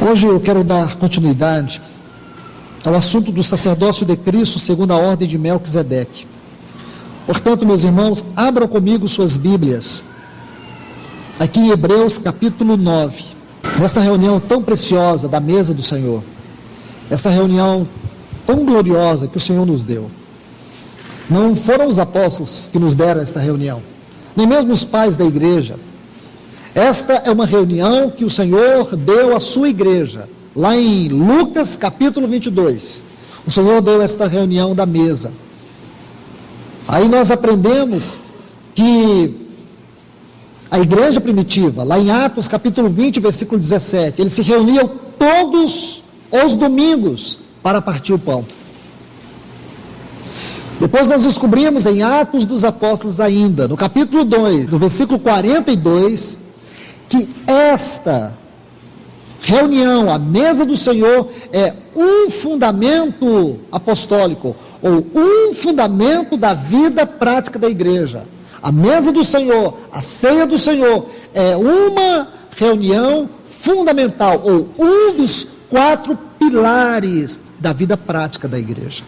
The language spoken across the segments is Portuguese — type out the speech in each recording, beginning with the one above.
Hoje eu quero dar continuidade ao assunto do sacerdócio de Cristo segundo a ordem de Melquisedeque. Portanto, meus irmãos, abram comigo suas Bíblias, aqui em Hebreus capítulo 9, nesta reunião tão preciosa da mesa do Senhor, esta reunião tão gloriosa que o Senhor nos deu. Não foram os apóstolos que nos deram esta reunião, nem mesmo os pais da igreja. Esta é uma reunião que o Senhor deu à sua igreja, lá em Lucas capítulo 22. O Senhor deu esta reunião da mesa. Aí nós aprendemos que a igreja primitiva, lá em Atos capítulo 20, versículo 17, eles se reuniam todos os domingos para partir o pão. Depois nós descobrimos em Atos dos Apóstolos ainda, no capítulo 2, do versículo 42, que esta reunião, a mesa do Senhor, é um fundamento apostólico, ou um fundamento da vida prática da igreja. A mesa do Senhor, a ceia do Senhor, é uma reunião fundamental, ou um dos 4 pilares da vida prática da igreja.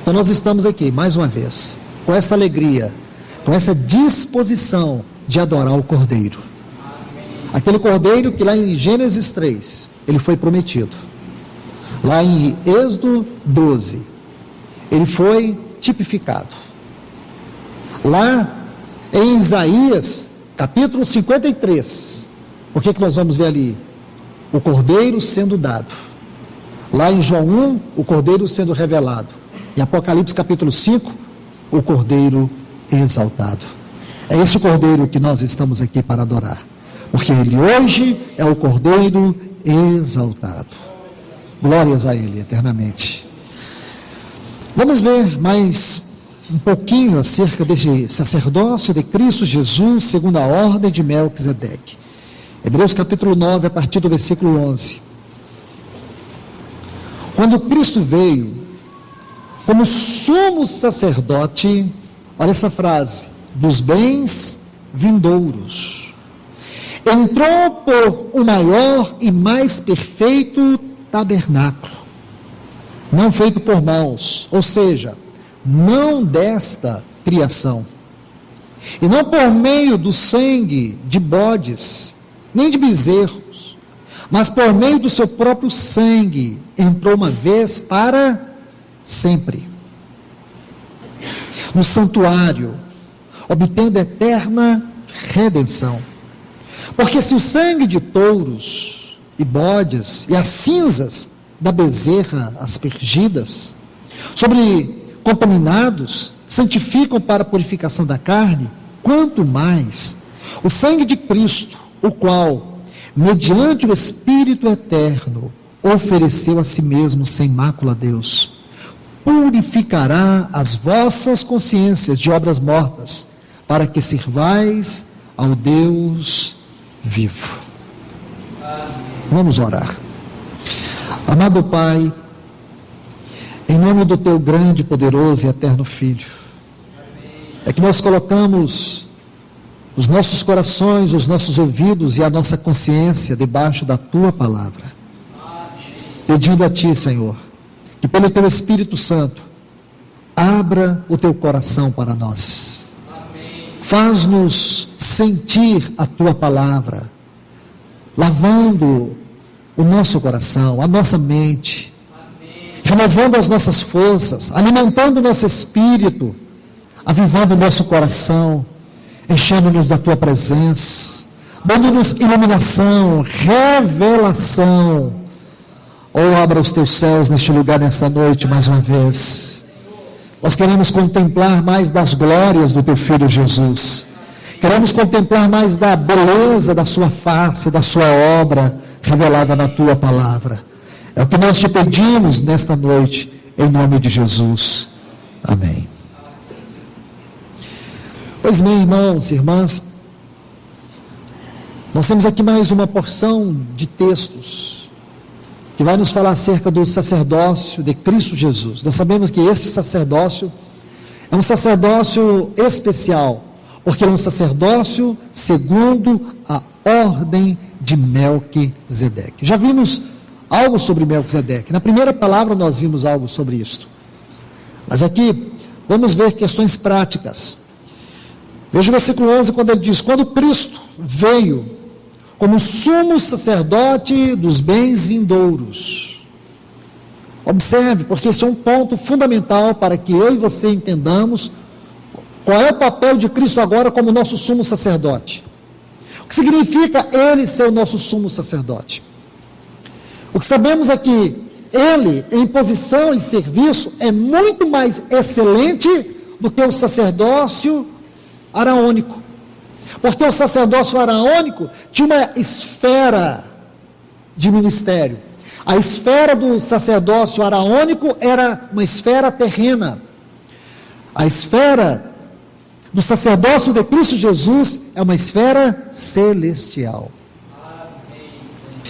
Então nós estamos aqui, mais uma vez, com esta alegria, com essa disposição de adorar o Cordeiro. Aquele Cordeiro que lá em Gênesis 3, ele foi prometido. Lá em Êxodo 12, ele foi tipificado. Lá em Isaías, capítulo 53, o que nós vamos ver ali? O Cordeiro sendo dado. Lá em João 1, o Cordeiro sendo revelado. Em Apocalipse capítulo 5, o Cordeiro exaltado. É esse Cordeiro que nós estamos aqui para adorar. Porque ele hoje é o Cordeiro exaltado. Glórias a ele eternamente. Vamos ver mais um pouquinho acerca desse sacerdócio de Cristo Jesus, segundo a ordem de Melquisedeque. Hebreus capítulo 9, a partir do versículo 11. Quando Cristo veio como sumo sacerdote, olha essa frase, dos bens vindouros, entrou por um maior e mais perfeito tabernáculo, não feito por mãos, ou seja, não desta criação, e não por meio do sangue de bodes, nem de bezerros, mas por meio do seu próprio sangue, entrou uma vez para sempre, no santuário, obtendo eterna redenção. Porque se o sangue de touros e bodes e as cinzas da bezerra aspergidas sobre contaminados santificam para a purificação da carne, quanto mais o sangue de Cristo, o qual, mediante o Espírito eterno, ofereceu a si mesmo sem mácula a Deus, purificará as vossas consciências de obras mortas, para que sirvais ao Deus vivo. Vamos orar. Amado Pai, em nome do teu grande, poderoso e eterno Filho, é que nós colocamos os nossos corações, os nossos ouvidos e a nossa consciência debaixo da tua palavra, pedindo a ti, Senhor, que pelo teu Espírito Santo abra o teu coração para nós. Faz-nos sentir a tua palavra, lavando o nosso coração, a nossa mente, renovando as nossas forças, alimentando o nosso espírito, avivando o nosso coração, enchendo-nos da tua presença, dando-nos iluminação, revelação. Oh, abra os teus céus neste lugar, nesta noite, mais uma vez. Nós queremos contemplar mais das glórias do teu Filho Jesus. Queremos contemplar mais da beleza da sua face, da sua obra revelada na tua palavra. É o que nós te pedimos nesta noite, em nome de Jesus. Amém. Pois bem, irmãos e irmãs, nós temos aqui mais uma porção de textos que vai nos falar acerca do sacerdócio de Cristo Jesus. Nós sabemos que esse sacerdócio é um sacerdócio especial, porque é um sacerdócio segundo a ordem de Melquisedeque. Já vimos algo sobre Melquisedeque. Na primeira palavra nós vimos algo sobre isto. Mas aqui vamos ver questões práticas. Veja o versículo 11, quando ele diz: quando Cristo veio como sumo sacerdote dos bens vindouros. Observe, porque esse é um ponto fundamental para que eu e você entendamos qual é o papel de Cristo agora como nosso sumo sacerdote. O que significa ele ser o nosso sumo sacerdote? O que sabemos é que ele, em posição e serviço, é muito mais excelente do que o sacerdócio araônico. Porque o sacerdócio araônico tinha uma esfera de ministério. A esfera do sacerdócio araônico era uma esfera terrena. A esfera do sacerdócio de Cristo Jesus é uma esfera celestial.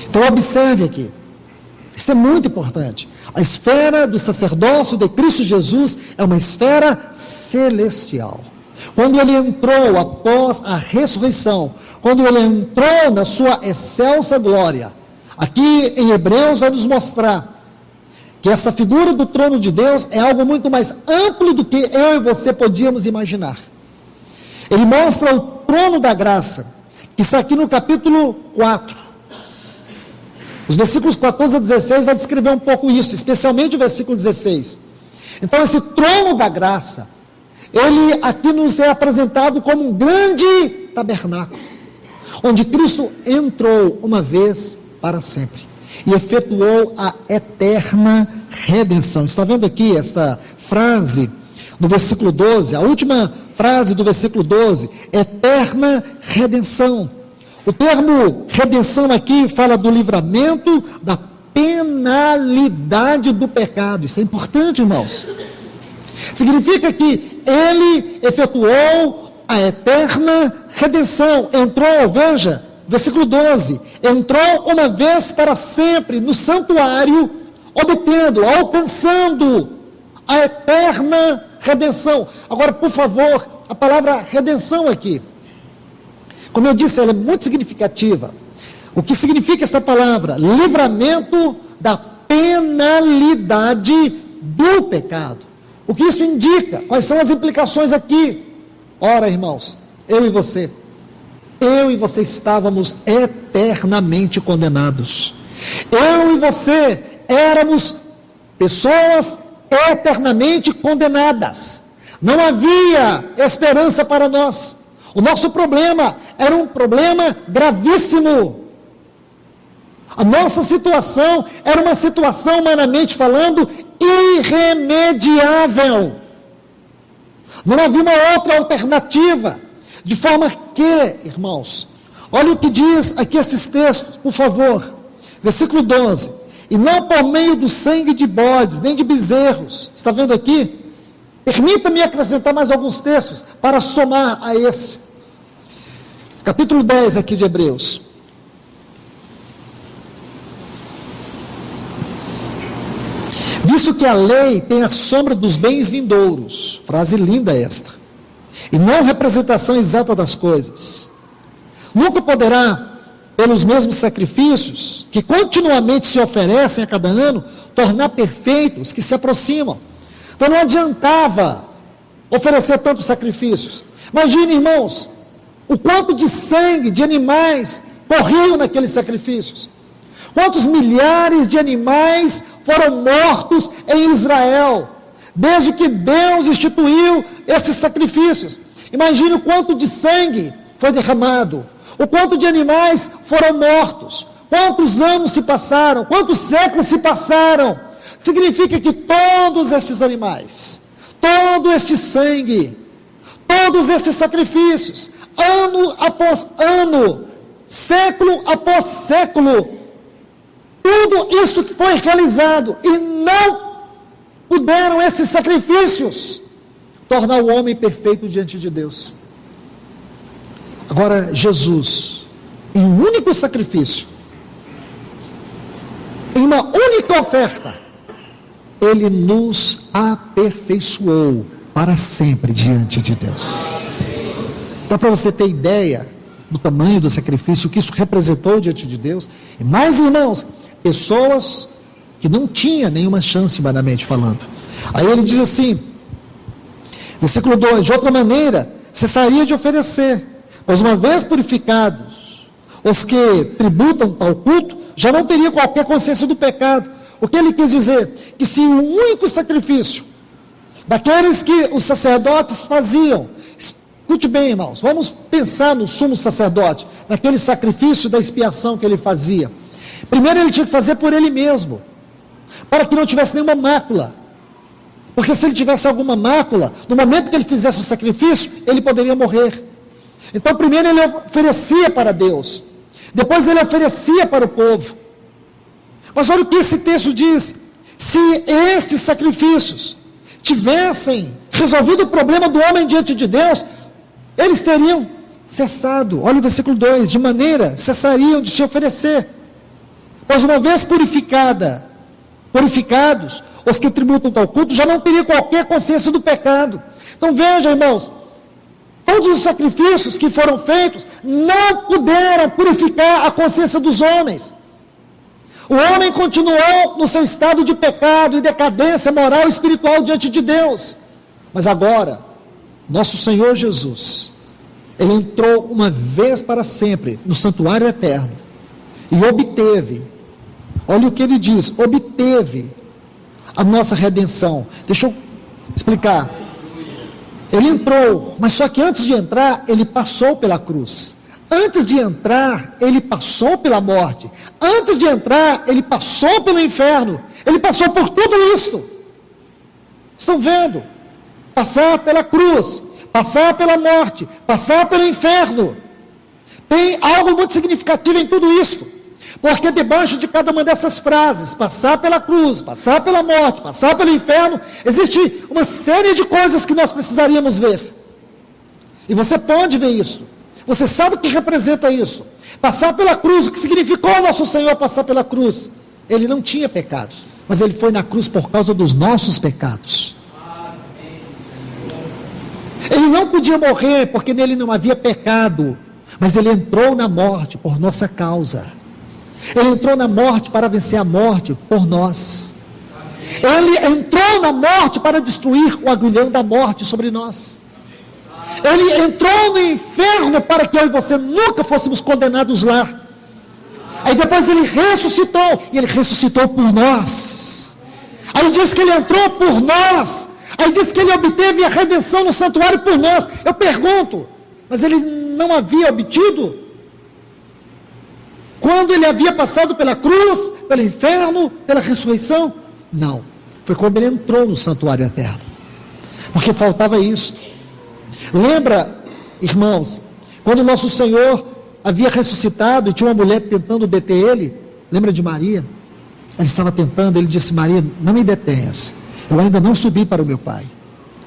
Então observe aqui, isso é muito importante. A esfera do sacerdócio de Cristo Jesus é uma esfera celestial. Quando ele entrou após a ressurreição, quando ele entrou na sua excelsa glória, aqui em Hebreus vai nos mostrar que essa figura do trono de Deus é algo muito mais amplo do que eu e você podíamos imaginar. Ele mostra o trono da graça, que está aqui no capítulo 4. Os versículos 14 a 16 vai descrever um pouco isso, especialmente o versículo 16. Então esse trono da graça, ele aqui nos é apresentado como um grande tabernáculo, onde Cristo entrou uma vez para sempre e efetuou a eterna redenção. Está vendo aqui esta frase no versículo 12, a última frase do versículo 12, eterna redenção. O termo redenção aqui fala do livramento da penalidade do pecado. Isso é importante, irmãos. Significa que ele efetuou a eterna redenção. Entrou, veja, versículo 12, entrou uma vez para sempre no santuário, obtendo, alcançando a eterna redenção. Agora, por favor, a palavra redenção aqui, como eu disse, ela é muito significativa. O que significa esta palavra? Livramento da penalidade do pecado. O que isso indica? Quais são as implicações aqui? Ora, irmãos, eu e você estávamos eternamente condenados. Eu e você éramos pessoas eternamente condenadas. Não havia esperança para nós. O nosso problema era um problema gravíssimo. A nossa situação era uma situação, humanamente falando, irremediável. Não havia uma outra alternativa. De forma que, irmãos, olha o que diz aqui esses textos, por favor. Versículo 12. E não por meio do sangue de bodes, nem de bezerros. Está vendo aqui? Permita-me acrescentar mais alguns textos para somar a esse. Capítulo 10 aqui de Hebreus. Visto que a lei tem a sombra dos bens vindouros, frase linda esta, e não representação exata das coisas, nunca poderá, pelos mesmos sacrifícios, que continuamente se oferecem a cada ano, tornar perfeitos que se aproximam. Então não adiantava oferecer tantos sacrifícios. Imagine, irmãos, o quanto de sangue de animais corriam naqueles sacrifícios. Quantos milhares de animais foram mortos em Israel, desde que Deus instituiu esses sacrifícios. Imagine o quanto de sangue foi derramado, o quanto de animais foram mortos, quantos anos se passaram, quantos séculos se passaram. Significa que todos estes animais, todo este sangue, todos estes sacrifícios, ano após ano, século após século, tudo isso que foi realizado, e não puderam esses sacrifícios tornar o homem perfeito diante de Deus. Agora, Jesus, em um único sacrifício, em uma única oferta, Ele nos aperfeiçoou para sempre diante de Deus. Dá para você ter ideia do tamanho do sacrifício, o que isso representou diante de Deus. E mais, irmãos, pessoas que não tinham nenhuma chance, humanamente falando. Aí ele diz assim, versículo 2, de outra maneira, cessaria de oferecer, pois uma vez purificados, os que tributam tal culto, já não teriam qualquer consciência do pecado. O que ele quis dizer? Que se o único sacrifício, daqueles que os sacerdotes faziam, escute bem, irmãos, vamos pensar no sumo sacerdote, naquele sacrifício da expiação que ele fazia. Primeiro ele tinha que fazer por ele mesmo, para que não tivesse nenhuma mácula, porque se ele tivesse alguma mácula, no momento que ele fizesse o sacrifício, ele poderia morrer. Então primeiro ele oferecia para Deus, depois ele oferecia para o povo. Mas olha o que esse texto diz: se estes sacrifícios tivessem resolvido o problema do homem diante de Deus, eles teriam cessado. Olha o versículo 2, de maneira cessariam de se oferecer, pois uma vez purificados, os que tributam tal culto, já não teriam qualquer consciência do pecado. Então veja, irmãos, todos os sacrifícios que foram feitos, não puderam purificar a consciência dos homens. O homem continuou no seu estado de pecado e decadência moral e espiritual diante de Deus. Mas agora, nosso Senhor Jesus, Ele entrou uma vez para sempre no santuário eterno e obteve, olha o que Ele diz, obteve a nossa redenção. Deixa eu explicar. Ele entrou, mas só que antes de entrar, Ele passou pela cruz. Antes de entrar, Ele passou pela morte. Antes de entrar, Ele passou pelo inferno. Ele passou por tudo isso. Estão vendo? Passar pela cruz, passar pela morte, passar pelo inferno. Tem algo muito significativo em tudo isso. Porque debaixo de cada uma dessas frases, passar pela cruz, passar pela morte, passar pelo inferno, existe uma série de coisas que nós precisaríamos ver. E você pode ver isso. Você sabe o que representa isso. Passar pela cruz, o que significou o nosso Senhor passar pela cruz? Ele não tinha pecados, mas Ele foi na cruz por causa dos nossos pecados. Ele não podia morrer, porque nele não havia pecado, mas Ele entrou na morte por nossa causa. Ele entrou na morte para vencer a morte por nós. Ele entrou na morte para destruir o aguilhão da morte sobre nós. Ele entrou no inferno para que eu e você nunca fôssemos condenados lá. Aí depois Ele ressuscitou, e Ele ressuscitou por nós. Aí diz que Ele entrou por nós. Aí diz que Ele obteve a redenção no santuário por nós. Eu pergunto, mas Ele não havia obtido? Quando Ele havia passado pela cruz, pelo inferno, pela ressurreição? Não, foi quando Ele entrou no santuário eterno, porque faltava isto. Lembra, irmãos, quando nosso Senhor havia ressuscitado e tinha uma mulher tentando deter Ele? Lembra de Maria? Ela estava tentando, Ele disse: Maria, não me detenhas, eu ainda não subi para o meu Pai,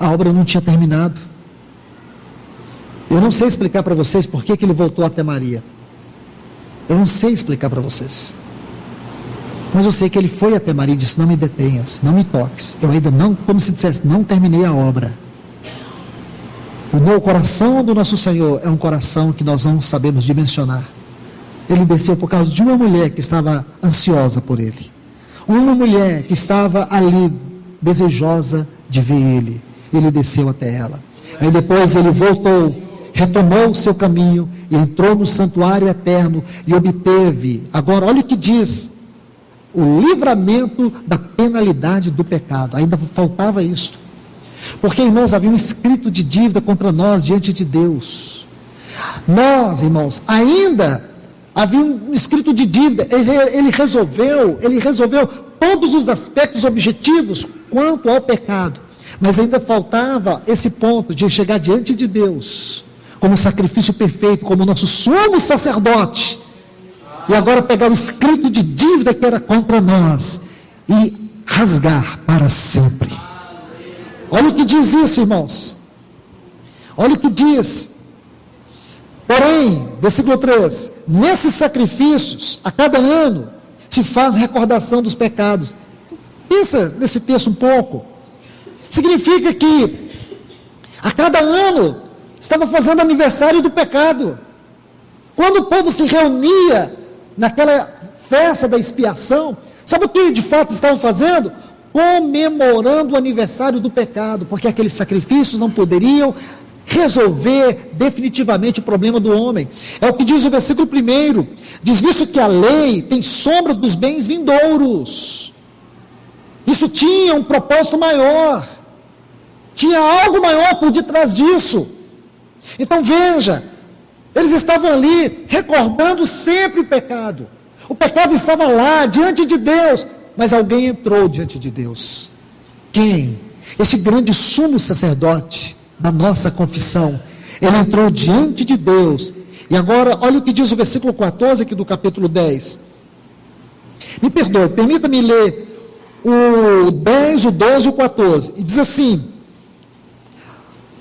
a obra não tinha terminado. Eu não sei explicar para vocês por que Ele voltou até Maria. Eu não sei explicar para vocês, mas eu sei que Ele foi até Maria e disse: não me detenhas, não me toques, eu ainda não, como se dissesse, não terminei a obra. O coração do nosso Senhor é um coração que nós não sabemos dimensionar. Ele desceu por causa de uma mulher que estava ansiosa por Ele, uma mulher que estava ali desejosa de ver Ele. Ele desceu até ela. Aí depois Ele voltou, retomou o seu caminho e entrou no santuário eterno e obteve, agora olha o que diz, o livramento da penalidade do pecado. Ainda faltava isso. Porque, irmãos, havia um escrito de dívida contra nós diante de Deus. Nós, irmãos, ainda havia um escrito de dívida. Ele resolveu todos os aspectos objetivos quanto ao pecado. Mas ainda faltava esse ponto de chegar diante de Deus como sacrifício perfeito, como nosso sumo sacerdote. E agora pegar o escrito de dívida que era contra nós e rasgar para sempre. Olha o que diz isso, irmãos. Olha o que diz. Porém, versículo 3, nesses sacrifícios, a cada ano, se faz recordação dos pecados. Pensa nesse texto um pouco. Significa que a cada ano estava fazendo aniversário do pecado. Quando o povo se reunia naquela festa da expiação, sabe o que de fato estavam fazendo? Comemorando o aniversário do pecado, porque aqueles sacrifícios não poderiam resolver definitivamente o problema do homem. É o que diz o versículo 1, diz: visto que a lei tem sombra dos bens vindouros. Isso tinha um propósito maior, tinha algo maior por detrás disso. Então veja, eles estavam ali recordando sempre o pecado estava lá, diante de Deus, mas alguém entrou diante de Deus. Quem? Esse grande sumo sacerdote da nossa confissão. Ele entrou diante de Deus. E agora, olha o que diz o versículo 14 aqui do capítulo 10. Me perdoe, permita-me ler o 10, o 12 e o 14. E diz assim: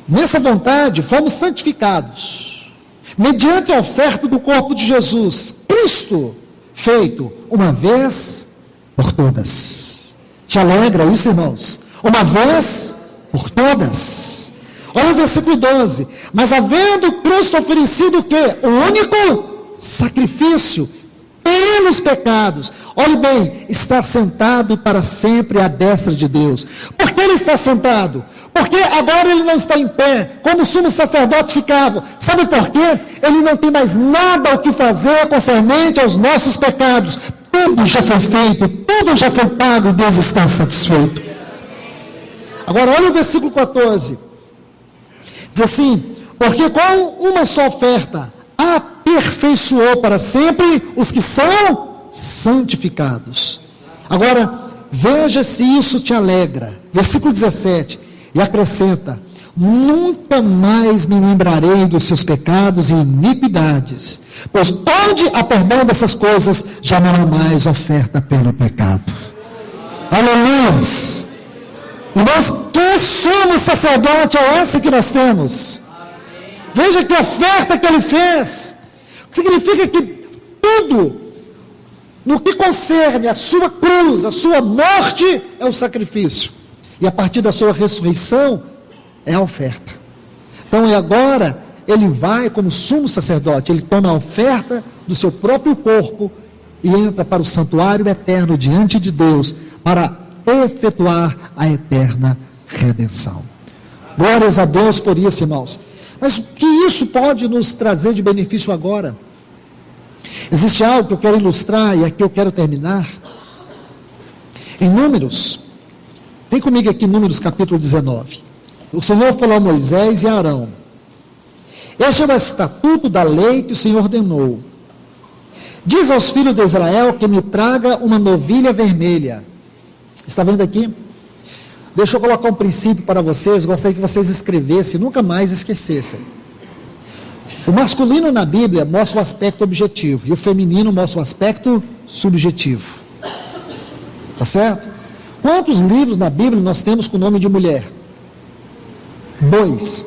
nessa vontade fomos santificados, mediante a oferta do corpo de Jesus, Cristo, feito uma vez por todas. Te alegra isso, irmãos? Uma vez por todas. Olha o versículo 12. Mas havendo Cristo oferecido o quê? O único sacrifício pelos pecados. Olhe bem, está sentado para sempre à destra de Deus. Por que ele está sentado? Porque agora ele não está em pé, como o sumo sacerdote ficava. Sabe por quê? Ele não tem mais nada o que fazer concernente aos nossos pecados. Tudo já foi feito, tudo já foi pago e Deus está satisfeito. Agora olha o versículo 14. Diz assim: porque com uma só oferta aperfeiçoou para sempre os que são santificados. Agora, veja se isso te alegra. Versículo 17. E acrescenta: nunca mais me lembrarei dos seus pecados e iniquidades, pois onde há perdão dessas coisas, já não há mais oferta pelo pecado. Aleluia! Irmãos, que sumo sacerdote é esse que nós temos? Veja que oferta que ele fez. Significa que tudo, no que concerne a sua cruz, a sua morte, é o sacrifício. E a partir da sua ressurreição, é a oferta. Então, e agora, ele vai como sumo sacerdote, ele toma a oferta do seu próprio corpo e entra para o santuário eterno diante de Deus, para efetuar a eterna redenção. Glórias a Deus por isso, irmãos. Mas o que isso pode nos trazer de benefício agora? Existe algo que eu quero ilustrar, e aqui eu quero terminar. Em Números, vem comigo aqui, Números capítulo 19. O Senhor falou a Moisés e a Arão: este é o estatuto da lei que o Senhor ordenou. Diz aos filhos de Israel que me traga uma novilha vermelha. Está vendo aqui? Deixa eu colocar um princípio para vocês, gostaria que vocês escrevessem, nunca mais esquecessem. O masculino na Bíblia mostra o aspecto objetivo, e o feminino mostra o aspecto subjetivo. Tá certo? Quantos livros na Bíblia nós temos com o nome de mulher? 2.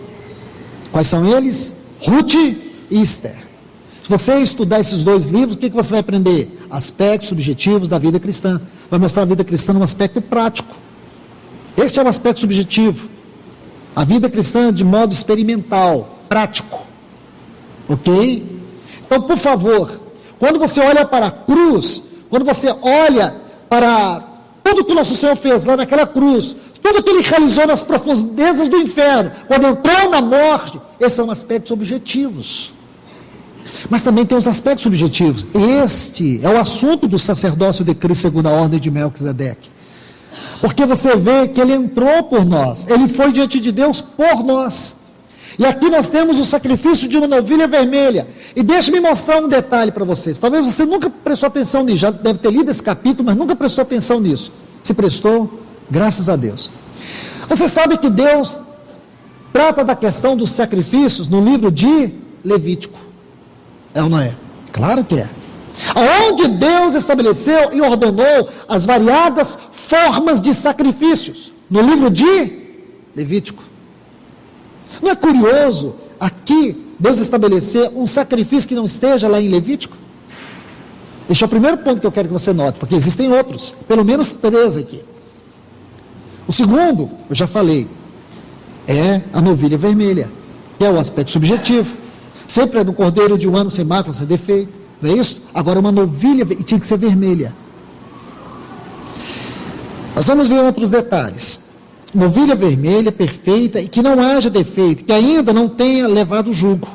Quais são eles? Ruth e Esther. Se você estudar esses 2 livros, o que você vai aprender? Aspectos subjetivos da vida cristã. Vai mostrar a vida cristã num aspecto prático. Este é o aspecto subjetivo. A vida cristã de modo experimental, prático. Ok? Então, por favor, quando você olha para a cruz, quando você olha para tudo que nosso Senhor fez lá naquela cruz, tudo que Ele realizou nas profundezas do inferno, quando entrou na morte, esses são aspectos objetivos. Mas também tem os aspectos subjetivos. Este é o assunto do sacerdócio de Cristo segundo a ordem de Melquisedeque. Porque você vê que Ele entrou por nós, Ele foi diante de Deus por nós. E aqui nós temos o sacrifício de uma novilha vermelha. E deixe-me mostrar um detalhe para vocês. Talvez você nunca prestou atenção nisso, já deve ter lido esse capítulo, mas nunca prestou atenção nisso. Se prestou, graças a Deus. Você sabe que Deus trata da questão dos sacrifícios no livro de Levítico. É ou não é? Claro que é. Onde Deus estabeleceu e ordenou as variadas formas de sacrifícios. No livro de Levítico. Não é curioso aqui Deus estabelecer um sacrifício que não esteja lá em Levítico? Este é o primeiro ponto que eu quero que você note, porque existem outros, pelo menos 3 aqui. O segundo, eu já falei, é a novilha vermelha, que é o aspecto subjetivo. Sempre era um cordeiro de um ano sem mácula, sem defeito, não é isso? Agora uma novilha, e tinha que ser vermelha. Nós vamos ver outros detalhes. Novilha vermelha, perfeita, e que não haja defeito, que ainda não tenha levado o jugo.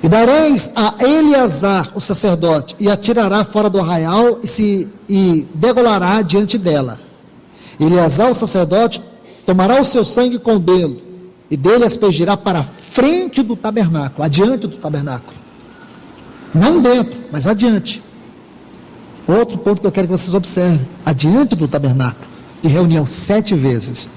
E dareis a Eleazar, o sacerdote, e a tirará fora do arraial e degolará diante dela. Eleazar, o sacerdote, tomará o seu sangue com o dedo, e dele aspergirá para a frente do tabernáculo, adiante do tabernáculo. Não dentro, mas adiante. Outro ponto que eu quero que vocês observem, adiante do tabernáculo, de reunião 7 vezes.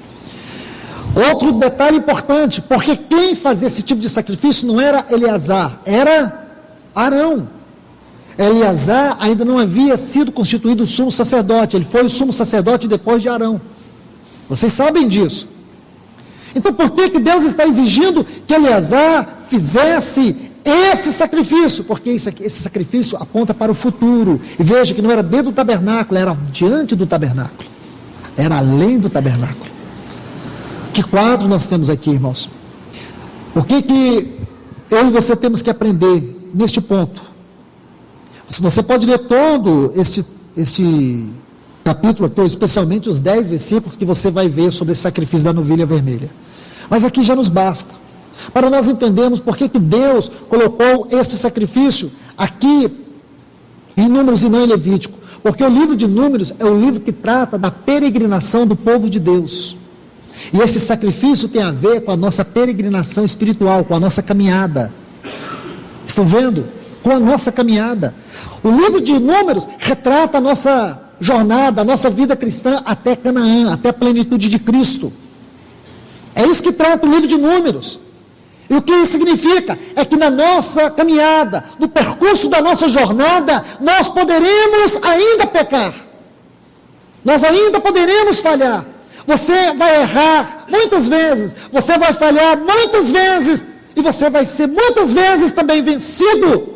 Outro detalhe importante, porque quem fazia esse tipo de sacrifício não era Eleazar, era Arão. Eleazar ainda não havia sido constituído o sumo sacerdote, ele foi o sumo sacerdote depois de Arão. Vocês sabem disso. Então por que Deus está exigindo que Eleazar fizesse este sacrifício? Porque esse sacrifício aponta para o futuro. E veja que não era dentro do tabernáculo, era diante do tabernáculo. Era além do tabernáculo. Que quadro nós temos aqui, irmãos? O que eu e você temos que aprender neste ponto? Você pode ler todo este capítulo, especialmente os 10 versículos que você vai ver sobre esse sacrifício da novilha vermelha. Mas aqui já nos basta, para nós entendermos por que Deus colocou este sacrifício aqui em Números e não em Levítico. Porque o livro de Números é o livro que trata da peregrinação do povo de Deus. E esse sacrifício tem a ver com a nossa peregrinação espiritual, com a nossa caminhada. Estão vendo? Com a nossa caminhada. O livro de Números retrata a nossa jornada, a nossa vida cristã até Canaã, até a plenitude de Cristo. É isso que trata o livro de Números. E o que isso significa? É que na nossa caminhada, no percurso da nossa jornada, nós poderemos ainda pecar. Nós ainda poderemos falhar. Você vai errar muitas vezes, você vai falhar muitas vezes, e você vai ser muitas vezes também vencido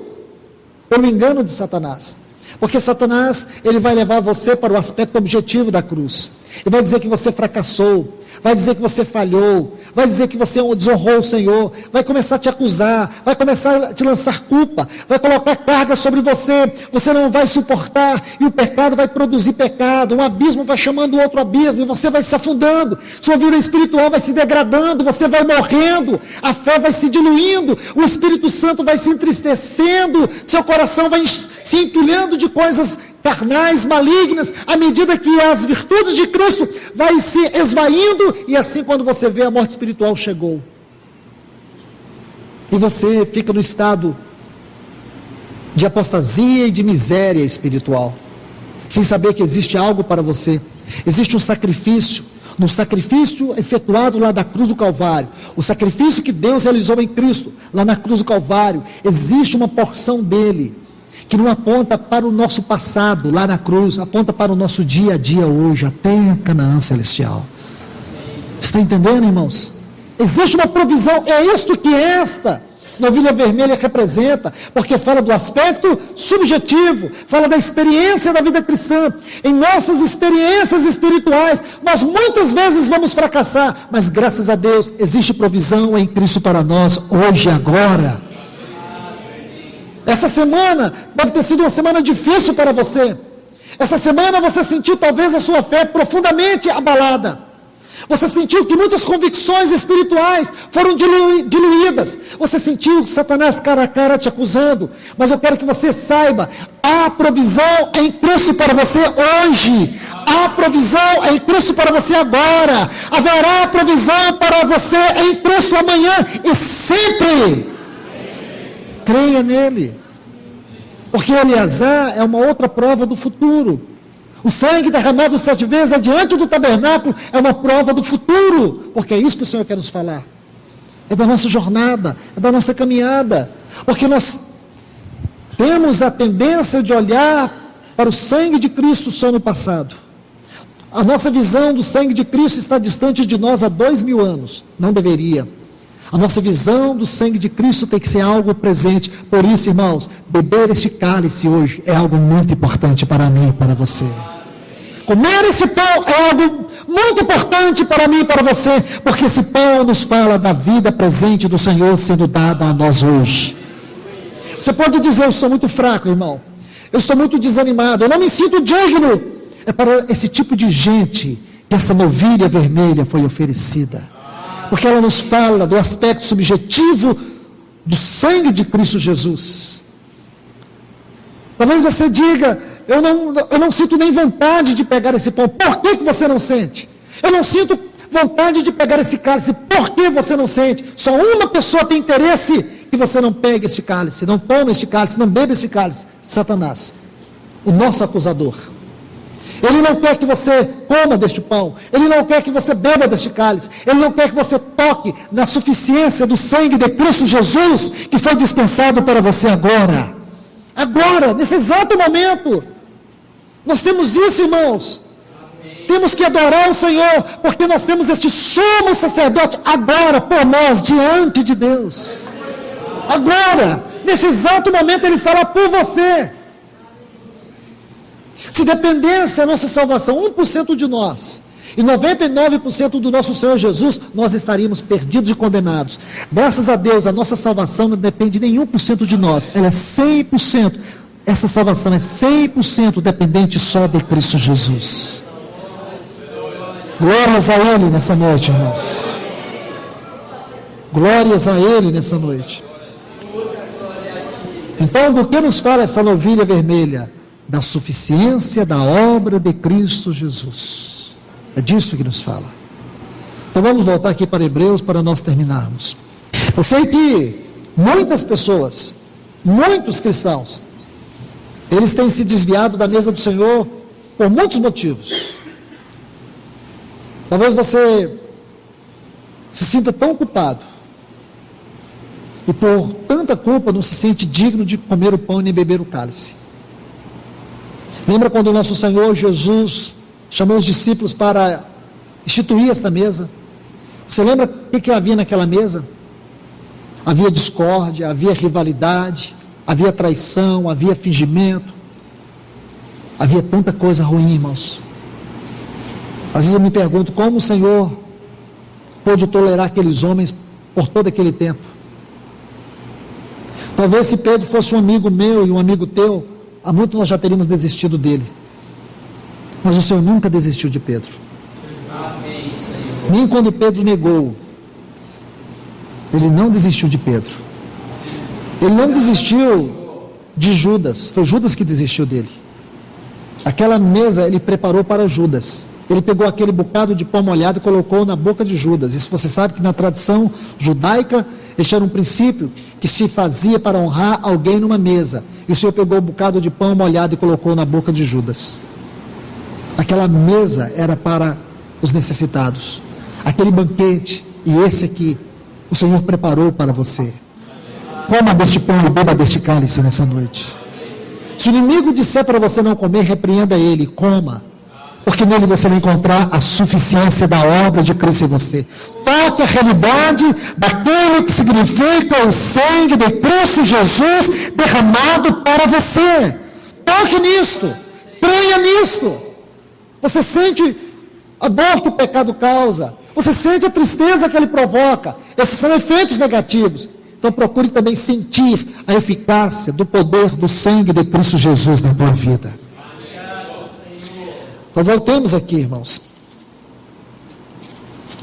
pelo engano de Satanás. Porque Satanás, ele vai levar você para o aspecto objetivo da cruz. E vai dizer que você fracassou, vai dizer que você falhou, vai dizer que você desonrou o Senhor, vai começar a te acusar, vai começar a te lançar culpa, vai colocar carga sobre você, você não vai suportar, e o pecado vai produzir pecado, um abismo vai chamando outro abismo, e você vai se afundando, sua vida espiritual vai se degradando, você vai morrendo, a fé vai se diluindo, o Espírito Santo vai se entristecendo, seu coração vai se entulhando de coisas carnais, malignas, à medida que as virtudes de Cristo vai se esvaindo, e assim quando você vê, a morte espiritual chegou. E você fica no estado de apostasia e de miséria espiritual, sem saber que existe algo para você. Existe um sacrifício, no sacrifício efetuado lá da cruz do Calvário, o sacrifício que Deus realizou em Cristo, lá na cruz do Calvário, existe uma porção dele, que não aponta para o nosso passado, lá na cruz, aponta para o nosso dia a dia hoje, até a Canaã celestial. Está entendendo, irmãos? Existe uma provisão, é isto que esta novilha vermelha representa, porque fala do aspecto subjetivo, fala da experiência da vida cristã. Em nossas experiências espirituais, nós muitas vezes vamos fracassar, mas graças a Deus, existe provisão em Cristo para nós, hoje e agora. Essa semana deve ter sido uma semana difícil para você. Essa semana você sentiu talvez a sua fé profundamente abalada. Você sentiu que muitas convicções espirituais foram diluídas. Você sentiu Satanás cara a cara te acusando. Mas eu quero que você saiba, há provisão em Cristo para você hoje. Há provisão em Cristo para você agora. Haverá provisão para você em Cristo amanhã e sempre. Creia nele, porque Eleazar é uma outra prova do futuro. O sangue derramado 7 vezes adiante do tabernáculo é uma prova do futuro, porque é isso que o Senhor quer nos falar. É da nossa jornada, é da nossa caminhada, porque nós temos a tendência de olhar para o sangue de Cristo só no passado. A nossa visão do sangue de Cristo está distante de nós há 2000 anos, não deveria. A nossa visão do sangue de Cristo tem que ser algo presente. Por isso, irmãos, beber este cálice hoje é algo muito importante para mim e para você. Comer esse pão é algo muito importante para mim e para você, porque esse pão nos fala da vida presente do Senhor sendo dada a nós hoje. Você pode dizer: eu estou muito fraco, irmão, eu estou muito desanimado, eu não me sinto digno. É para esse tipo de gente que essa novilha vermelha foi oferecida, porque ela nos fala do aspecto subjetivo do sangue de Cristo Jesus. Talvez você diga: eu não sinto nem vontade de pegar esse pão. Por que você não sente? Eu não sinto vontade de pegar esse cálice. Por que você não sente? Só uma pessoa tem interesse que você não pegue este cálice, não tome este cálice, não beba esse cálice: Satanás, o nosso acusador. Ele não quer que você coma deste pão, ele não quer que você beba deste cálice, ele não quer que você toque na suficiência do sangue de Cristo Jesus, que foi dispensado para você agora. Agora, nesse exato momento. Nós temos isso, irmãos. Amém. Temos que adorar o Senhor, porque nós temos este sumo sacerdote agora por nós, diante de Deus. Agora, nesse exato momento, Ele está lá por você. Se dependesse a nossa salvação 1% de nós e 99% do nosso Senhor Jesus, nós estaríamos perdidos e condenados. Graças a Deus, a nossa salvação não depende nem 1% de nós, ela é 100%. Essa salvação é 100% dependente só de Cristo Jesus. Glórias a Ele nessa noite, irmãos. Glórias a Ele nessa noite. Então, do que nos fala essa novilha vermelha? Da suficiência da obra de Cristo Jesus. É disso que nos fala. Então vamos voltar aqui para Hebreus para nós terminarmos. Eu sei que muitas pessoas, muitos cristãos, eles têm se desviado da mesa do Senhor por muitos motivos. Talvez você se sinta tão culpado e por tanta culpa não se sente digno de comer o pão nem beber o cálice. Lembra quando o nosso Senhor Jesus chamou os discípulos para instituir esta mesa? Você lembra o que havia naquela mesa? Havia discórdia, havia rivalidade, havia traição, havia fingimento, havia tanta coisa ruim, irmãos. Às vezes eu me pergunto como o Senhor pôde tolerar aqueles homens por todo aquele tempo. Talvez se Pedro fosse um amigo meu e um amigo teu, há muito nós já teríamos desistido dele. Mas o Senhor nunca desistiu de Pedro. Nem quando Pedro negou, Ele não desistiu de Pedro. Ele não desistiu de Judas, foi Judas que desistiu dele. Aquela mesa Ele preparou para Judas. Ele pegou aquele bocado de pão molhado e colocou na boca de Judas. Isso você sabe que na tradição judaica, este era um princípio que se fazia para honrar alguém numa mesa. E o Senhor pegou o bocado de pão molhado e colocou na boca de Judas. Aquela mesa era para os necessitados. Aquele banquete, e esse aqui, o Senhor preparou para você. Coma deste pão e beba deste cálice nessa noite. Se o inimigo disser para você não comer, repreenda ele, coma. Porque nele você vai encontrar a suficiência da obra de Cristo em você. Toque a realidade daquilo que significa o sangue de Cristo Jesus derramado para você. Toque nisto, creia nisto. Você sente a dor que o pecado causa, você sente a tristeza que ele provoca. Esses são efeitos negativos. Então procure também sentir a eficácia do poder do sangue de Cristo Jesus na tua vida. Então voltemos aqui, irmãos.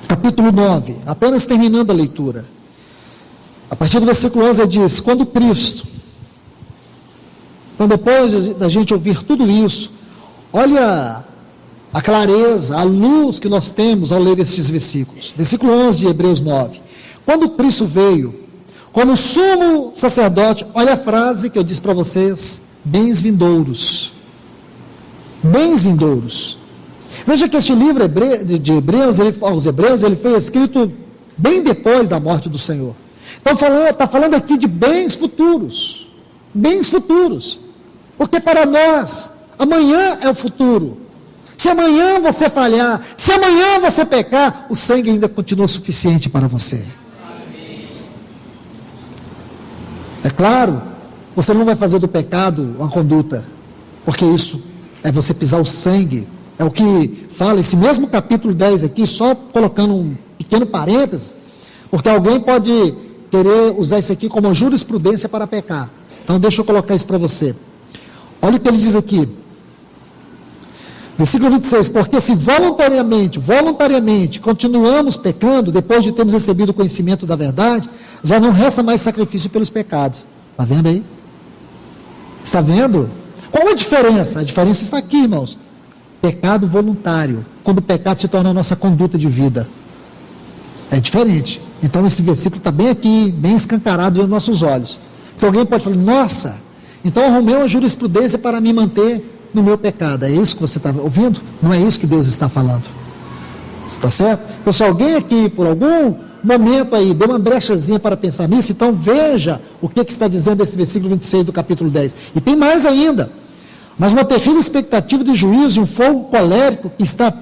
Capítulo 9, apenas terminando a leitura. A partir do versículo 11 ele diz: quando Cristo, então depois da gente ouvir tudo isso, olha a clareza, a luz que nós temos ao ler estes versículos. Versículo 11 de Hebreus 9. Quando Cristo veio como sumo sacerdote, olha a frase que eu disse para vocês: bens vindouros. Bens vindouros. Veja que este livro de Hebreus, aos Hebreus, ele foi escrito bem depois da morte do Senhor. Então está falando aqui de bens futuros. Bens futuros. Porque para nós, amanhã é o futuro. Se amanhã você falhar, se amanhã você pecar, o sangue ainda continua suficiente para você. É claro, você não vai fazer do pecado uma conduta, porque isso é você pisar o sangue É o que fala esse mesmo capítulo 10 aqui, só colocando um pequeno parênteses, porque alguém pode querer usar isso aqui como jurisprudência para pecar. Então deixa eu colocar isso para você. Olha o que ele diz aqui. Versículo 26, porque se voluntariamente continuamos pecando, depois de termos recebido o conhecimento da verdade, já não resta mais sacrifício pelos pecados. Está vendo aí? Está vendo? Qual é a diferença? A diferença está aqui, irmãos. Pecado voluntário, quando o pecado se torna a nossa conduta de vida. É diferente. Então esse versículo está bem aqui, bem escancarado diante dos nossos olhos. Porque alguém pode falar, nossa, então eu arrumei uma jurisprudência para me manter no meu pecado. É isso que você está ouvindo? Não é isso que Deus está falando. Está certo? Então se alguém aqui, por algum momento aí, deu uma brechazinha para pensar nisso, então veja o que está dizendo esse versículo 26 do capítulo 10. E tem mais ainda. Mas uma terrível expectativa de juízo e um fogo colérico que está a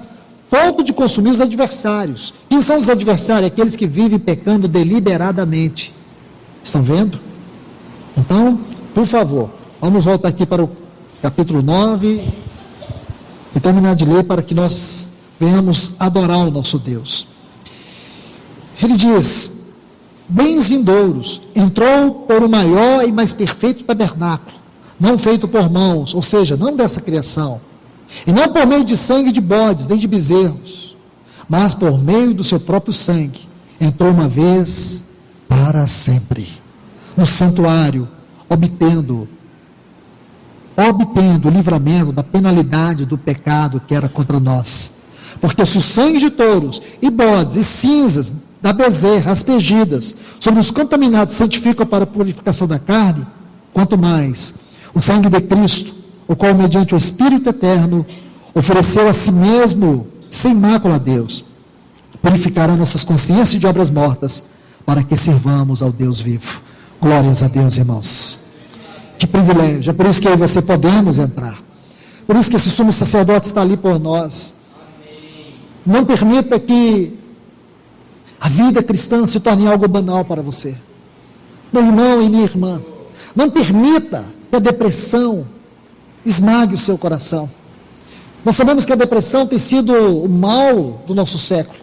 ponto de consumir os adversários. Quem são os adversários? Aqueles que vivem pecando deliberadamente. Estão vendo? Então, por favor, vamos voltar aqui para o capítulo 9 e terminar de ler para que nós venhamos adorar o nosso Deus. Ele diz, bens vindouros, entrou por o maior e mais perfeito tabernáculo, não feito por mãos, ou seja, não dessa criação, e não por meio de sangue de bodes, nem de bezerros, mas por meio do seu próprio sangue, entrou uma vez para sempre, no santuário, obtendo o livramento da penalidade do pecado que era contra nós. Porque se o sangue de touros e bodes e cinzas da bezerra aspergidas sobre os contaminados santificam para a purificação da carne, quanto mais o sangue de Cristo, o qual mediante o Espírito eterno ofereceu a si mesmo sem mácula a Deus, purificará nossas consciências de obras mortas para que servamos ao Deus vivo. Glórias a Deus, irmãos. Que privilégio, é por isso que eu e você podemos entrar. Por isso que esse sumo sacerdote está ali por nós. Não permita que a vida cristã se torne algo banal para você. Meu irmão e minha irmã, não permita que a depressão esmague o seu coração. Nós sabemos que a depressão tem sido o mal do nosso século.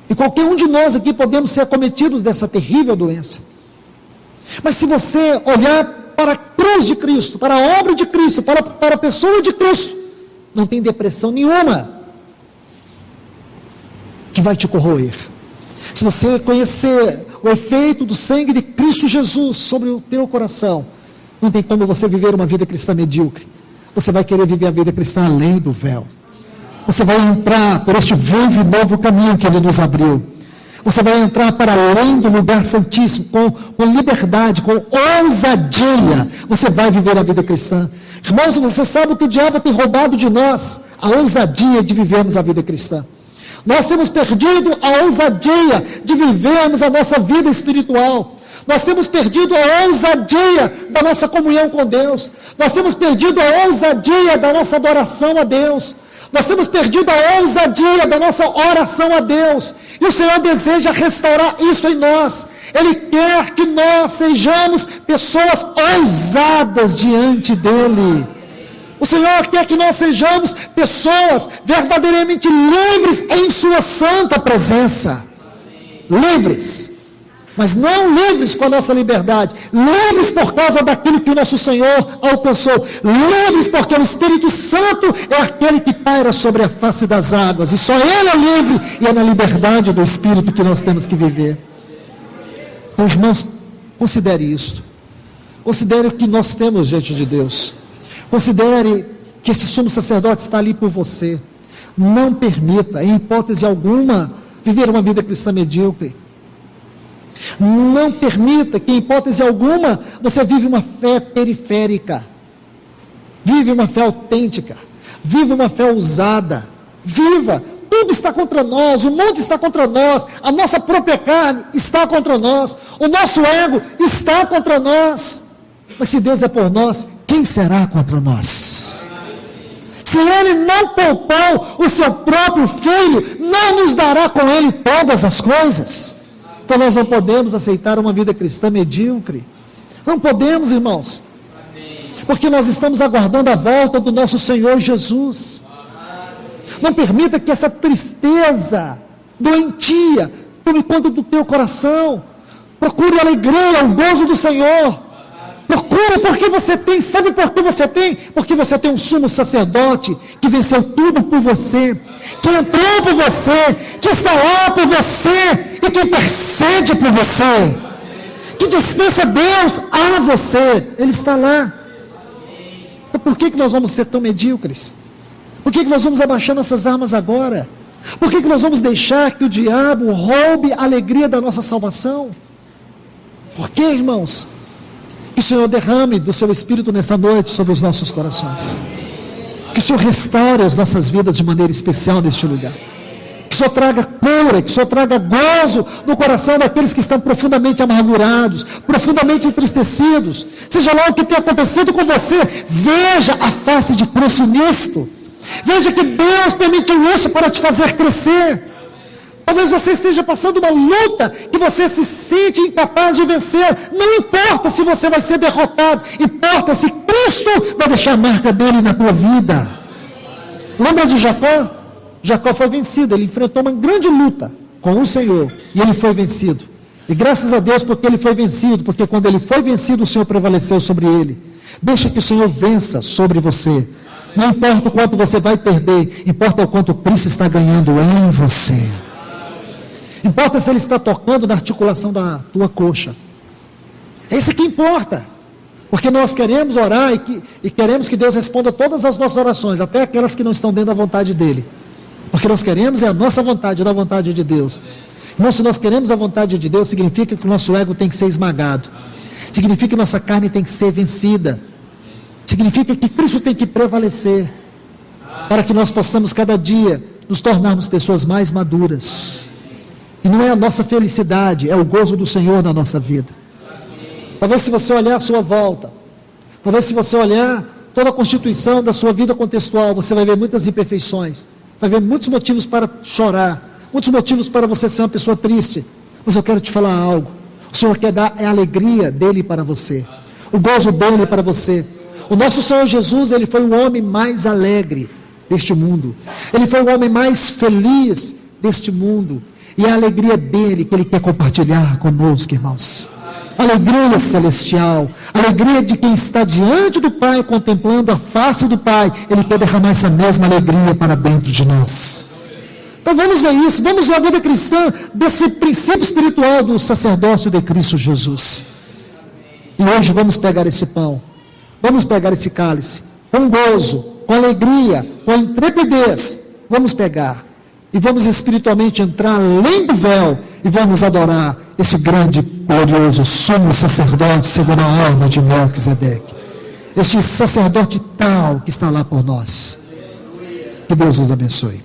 E qualquer um de nós aqui podemos ser acometidos dessa terrível doença. Mas se você olhar para a cruz de Cristo, para a obra de Cristo, para a pessoa de Cristo, não tem depressão nenhuma que vai te corroer. Se você conhecer o efeito do sangue de Cristo Jesus sobre o teu coração, não tem como você viver uma vida cristã medíocre. Você vai querer viver a vida cristã além do véu. Você vai entrar por este vivo e novo caminho que Ele nos abriu. Você vai entrar para além do lugar santíssimo, com liberdade, com ousadia. Você vai viver a vida cristã. Irmãos, você sabe o que o diabo tem roubado de nós? A ousadia de vivermos a vida cristã. Nós temos perdido a ousadia de vivermos a nossa vida espiritual. Nós temos perdido a ousadia da nossa comunhão com Deus. Nós temos perdido a ousadia da nossa adoração a Deus. Nós temos perdido a ousadia da nossa oração a Deus. E o Senhor deseja restaurar isso em nós. Ele quer que nós sejamos pessoas ousadas diante dEle. O Senhor quer que nós sejamos pessoas verdadeiramente livres em Sua santa presença. Livres. Mas não livres com a nossa liberdade, livres por causa daquilo que o nosso Senhor alcançou, livres porque o Espírito Santo é aquele que paira sobre a face das águas, e só Ele é livre, e é na liberdade do Espírito que nós temos que viver. Então, irmãos, considere isto, considere o que nós temos diante de Deus, considere que este sumo sacerdote está ali por você. Não permita, em hipótese alguma, viver uma vida cristã medíocre. Não permita que, em hipótese alguma, você vive uma fé periférica. Vive uma fé autêntica. Vive uma fé ousada. Viva. Tudo está contra nós. O mundo está contra nós. A nossa própria carne está contra nós. O nosso ego está contra nós. Mas se Deus é por nós, quem será contra nós? Se Ele não poupou o seu próprio Filho, não nos dará com Ele todas as coisas. Então nós não podemos aceitar uma vida cristã medíocre. Não podemos, irmãos. Porque nós estamos aguardando a volta do nosso Senhor Jesus. Não permita que essa tristeza doentia tome conta do teu coração. Procure a alegria, o gozo do Senhor. Procure porque você tem. Sabe por que você tem? Porque você tem um sumo sacerdote que venceu tudo por você, que entrou por você, que está lá por você e que intercede por você, que dispensa Deus a você. Ele está lá. Então por que nós vamos ser tão medíocres? Por que nós vamos abaixar nossas armas agora? Por que nós vamos deixar que o diabo roube a alegria da nossa salvação? Por que, irmãos? Que o Senhor derrame do seu Espírito nessa noite sobre os nossos corações. Que o Senhor restaure as nossas vidas de maneira especial neste lugar. Que o Senhor traga cura, que o Senhor traga gozo no coração daqueles que estão profundamente amargurados, profundamente entristecidos. Seja lá o que tem acontecido com você, veja a face de Cristo nisto. Veja que Deus permitiu isso para te fazer crescer. Talvez você esteja passando uma luta que você se sente incapaz de vencer. Não importa se você vai ser derrotado, importa se Cristo vai deixar a marca dele na tua vida. Lembra de Jacó? Jacó foi vencido, ele enfrentou uma grande luta com o Senhor e ele foi vencido. E graças a Deus porque ele foi vencido, porque quando ele foi vencido o Senhor prevaleceu sobre ele. Deixa que o Senhor vença sobre você. Não importa o quanto você vai perder, importa o quanto Cristo está ganhando em você. Importa se ele está tocando na articulação da tua coxa. É isso que importa. Porque nós queremos orar e queremos que Deus responda todas as nossas orações, até aquelas que não estão dentro da vontade dele. Porque nós queremos é a nossa vontade, não a vontade de Deus. Irmão, se nós queremos a vontade de Deus, significa que o nosso ego tem que ser esmagado. Significa que nossa carne tem que ser vencida. Significa que Cristo tem que prevalecer. Para que nós possamos cada dia nos tornarmos pessoas mais maduras. E não é a nossa felicidade, é o gozo do Senhor na nossa vida. Talvez se você olhar a sua volta, talvez se você olhar toda a constituição da sua vida contextual, você vai ver muitas imperfeições, vai ver muitos motivos para chorar, muitos motivos para você ser uma pessoa triste. Mas eu quero te falar algo. O Senhor quer dar a alegria dele para você, o gozo dele para você. O nosso Senhor Jesus, ele foi o homem mais alegre deste mundo. Ele foi o homem mais feliz deste mundo. E é a alegria dele que ele quer compartilhar conosco, irmãos. Alegria celestial, alegria de quem está diante do Pai, contemplando a face do Pai. Ele quer derramar essa mesma alegria para dentro de nós. Então vamos ver isso, vamos ver a vida cristã desse princípio espiritual do sacerdócio de Cristo Jesus. E hoje vamos pegar esse pão, vamos pegar esse cálice, com gozo, com alegria, com intrepidez, vamos pegar. E vamos espiritualmente entrar além do véu e vamos adorar esse grande, glorioso, sumo sacerdote, segundo a ordem de Melquisedeque. Este sacerdote tal que está lá por nós. Que Deus nos abençoe.